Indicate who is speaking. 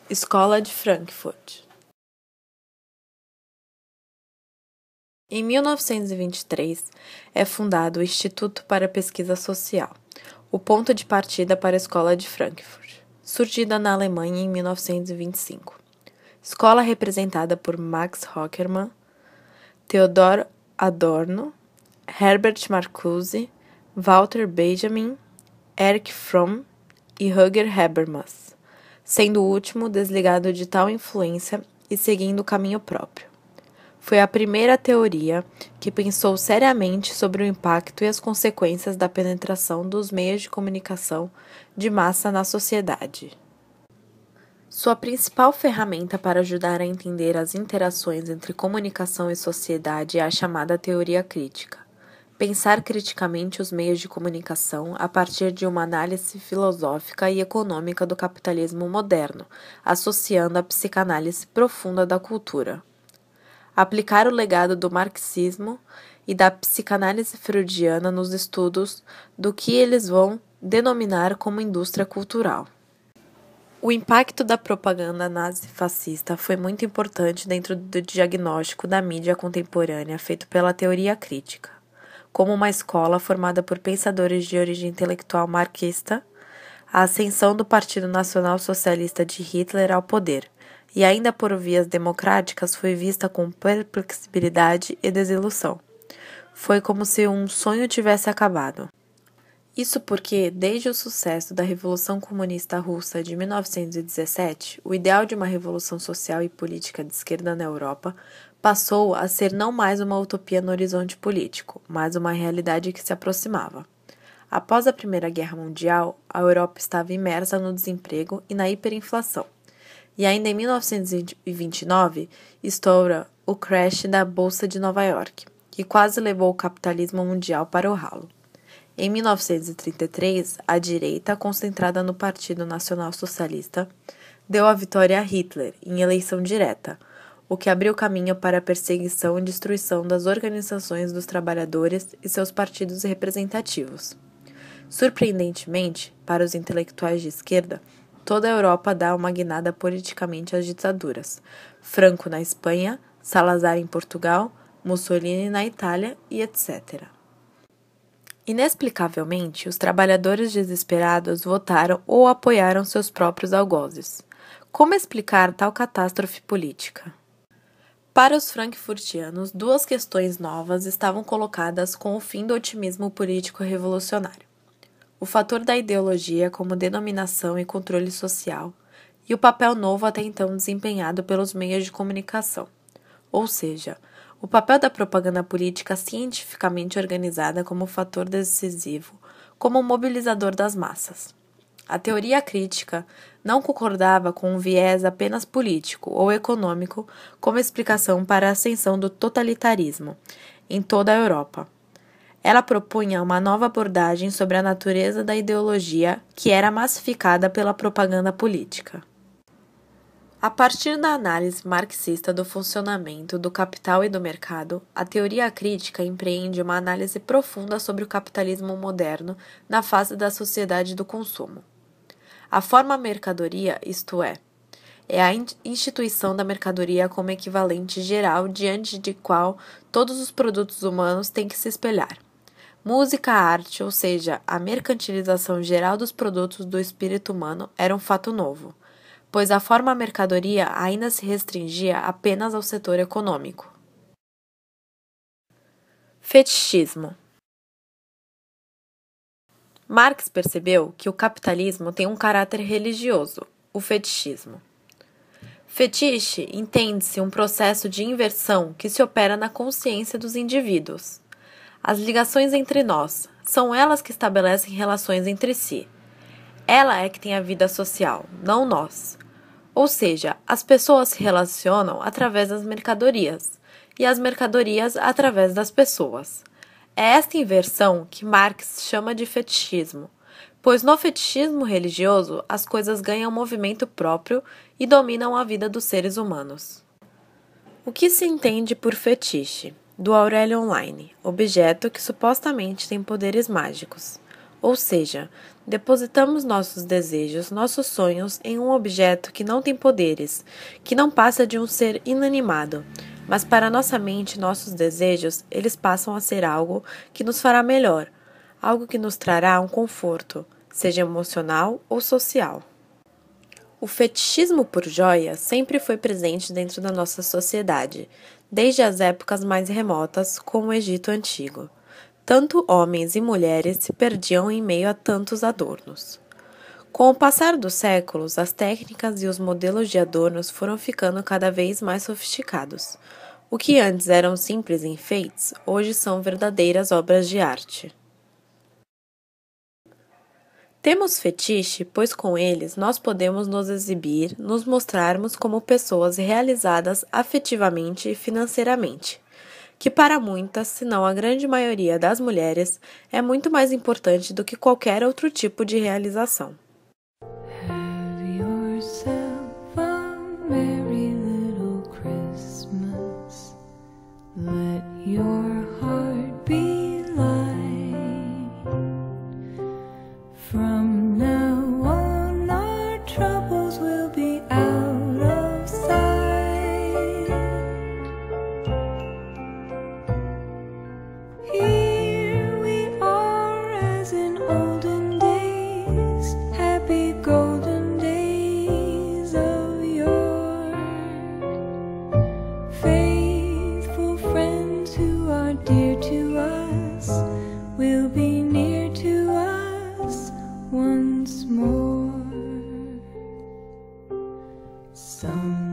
Speaker 1: Escola de Frankfurt. Em 1923, é fundado o Instituto para a Pesquisa Social, o ponto de partida para a Escola de Frankfurt, surgida na Alemanha em 1925. Escola representada por Max Horkheimer, Theodor Adorno, Herbert Marcuse, Walter Benjamin, Erich Fromm e Rutger Habermas, sendo o último desligado de tal influência e seguindo o caminho próprio. Foi a primeira teoria que pensou seriamente sobre o impacto e as consequências da penetração dos meios de comunicação de massa na sociedade. Sua principal ferramenta para ajudar a entender as interações entre comunicação e sociedade é a chamada teoria crítica. Pensar criticamente os meios de comunicação a partir de uma análise filosófica e econômica do capitalismo moderno, associando a psicanálise profunda da cultura. Aplicar o legado do marxismo e da psicanálise freudiana nos estudos do que eles vão denominar como indústria cultural. O impacto da propaganda nazi-fascista foi muito importante dentro do diagnóstico da mídia contemporânea feito pela teoria crítica, como uma escola formada por pensadores de origem intelectual marxista, a ascensão do Partido Nacional Socialista de Hitler ao poder, e ainda por vias democráticas, foi vista com perplexidade e desilusão. Foi como se um sonho tivesse acabado. Isso porque, desde o sucesso da Revolução Comunista Russa de 1917, o ideal de uma revolução social e política de esquerda na Europa passou a ser não mais uma utopia no horizonte político, mas uma realidade que se aproximava. Após a Primeira Guerra Mundial, a Europa estava imersa no desemprego e na hiperinflação. E ainda em 1929, estoura o crash da Bolsa de Nova York, que quase levou o capitalismo mundial para o ralo. Em 1933, a direita, concentrada no Partido Nacional Socialista, deu a vitória a Hitler em eleição direta, o que abriu caminho para a perseguição e destruição das organizações dos trabalhadores e seus partidos representativos. Surpreendentemente, para os intelectuais de esquerda, toda a Europa dá uma guinada politicamente às ditaduras. Franco na Espanha, Salazar em Portugal, Mussolini na Itália e etc. Inexplicavelmente, os trabalhadores desesperados votaram ou apoiaram seus próprios algozes. Como explicar tal catástrofe política? Para os frankfurtianos, duas questões novas estavam colocadas com o fim do otimismo político revolucionário: o fator da ideologia como denominação e controle social, e o papel novo até então desempenhado pelos meios de comunicação, ou seja, o papel da propaganda política cientificamente organizada como fator decisivo, como mobilizador das massas. A teoria crítica não concordava com um viés apenas político ou econômico como explicação para a ascensão do totalitarismo em toda a Europa. Ela propunha uma nova abordagem sobre a natureza da ideologia que era massificada pela propaganda política. A partir da análise marxista do funcionamento do capital e do mercado, a teoria crítica empreende uma análise profunda sobre o capitalismo moderno na fase da sociedade do consumo. A forma mercadoria, isto é a instituição da mercadoria como equivalente geral diante de qual todos os produtos humanos têm que se espelhar. Música, arte, ou seja, a mercantilização geral dos produtos do espírito humano era um fato novo, pois a forma mercadoria ainda se restringia apenas ao setor econômico. Fetichismo. Marx percebeu que o capitalismo tem um caráter religioso, o fetichismo. Fetiche entende-se um processo de inversão que se opera na consciência dos indivíduos. As ligações entre nós, são elas que estabelecem relações entre si. Ela é que tem a vida social, não nós. Ou seja, as pessoas se relacionam através das mercadorias, e as mercadorias através das pessoas. É esta inversão que Marx chama de fetichismo, pois no fetichismo religioso as coisas ganham movimento próprio e dominam a vida dos seres humanos. O que se entende por fetiche? Do Aurélio Online, objeto que supostamente tem poderes mágicos. Ou seja, depositamos nossos desejos, nossos sonhos em um objeto que não tem poderes, que não passa de um ser inanimado. Mas para nossa mente, nossos desejos, eles passam a ser algo que nos fará melhor, algo que nos trará um conforto, seja emocional ou social. O fetichismo por joias sempre foi presente dentro da nossa sociedade, desde as épocas mais remotas, como o Egito Antigo. Tanto homens e mulheres se perdiam em meio a tantos adornos. Com o passar dos séculos, as técnicas e os modelos de adornos foram ficando cada vez mais sofisticados. O que antes eram simples enfeites, hoje são verdadeiras obras de arte. Temos fetiche, pois com eles nós podemos nos exibir, nos mostrarmos como pessoas realizadas afetivamente e financeiramente, que para muitas, se não a grande maioria das mulheres, é muito mais importante do que qualquer outro tipo de realização.
Speaker 2: Have yourself a merry little Christmas. Let your heart be light. From now on, our troubles will be out of sight. Here we are as in olden days, happy golden days of yore. Faithful friends who are dear to us will be near to us once more. Some